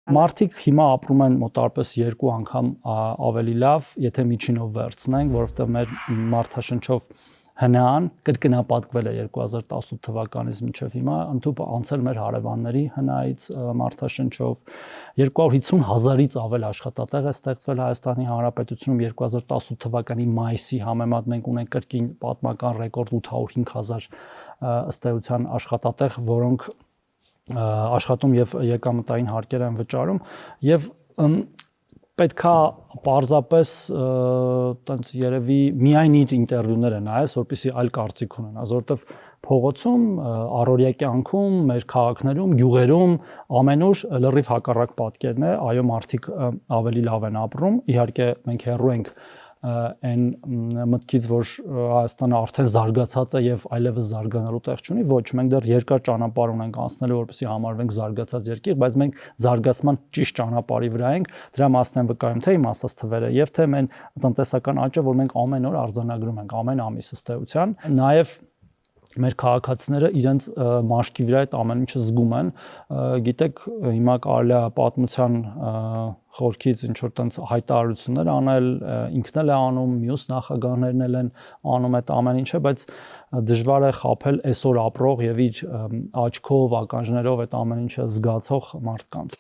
Մարդիկ հիմա ապրում են մոտարպես 2 անգամ ավելի լավ, եթե միջինով վերցնենք, որովհետև մեր մարդաշնչով հնան կրկնապատկվել է 2018 թվականից մինչև հիմա, ընդհանուր անցել մեր հարևանների հնայից մարդաշնչով 250,000-ից ավել աշխատատեղ է ստեղծվել Հայաստանի Հանրապետությունում 2018 թվականի մայիսի համեմատ մենք ունենք կրկին պատմական ռեկորդ 805,000 ըստ էության աշխատատեղ, որոնք աշխատում եւ եկամտային հարկեր են վճարում եւ պետքա պարզապես տենց երևի միայն իր ինտերվյուները նայես, որպեսզի այլ կարծիք ունենաս, որովհետեւ փողոցում, առօրյա կյանքում, մեր քաղաքներում, գյուղերում ամենուր լրիվ հակառակ պատկերն է, այո, մարդիկ ավելի լավ են ապրում, իհարկե մենք հեռու ենք այն մտքից, որ Հայաստանը արդեն զարգացած է եւ այլևս զարգանալու տեղ չունի, ոչ, մենք դեռ երկար ճանապարհ ունենք անցնելու, որպեսզի համարվենք զարգացած երկիր, բայց մենք զարգացման ճիշտ ճանապարհի վրա ենք, դրա մասն եմ վկայում թե իմ ասած թվերը եւ թե մեն տնտեսական աճը, որ մենք ամեն օր արձանագրում ենք, ամեն ամիս ըստ էության, նաեւ մեր քաղաքացիները իրենց մաշկի վրա այդ ամեն ինչը զգում են, գիտեք, հիմա կարելի է պատմության խորքից ինչ որ տենց հայտարարություններ անել, ինքն էլ է անում, մյուս նախագահներն էլ են անում այդ ամեն ինչը, բայց դժվար է խաբել այսօր ապրող եւ իր աչքով, ականջներով այդ ամեն ինչը զգացող մարդկանց։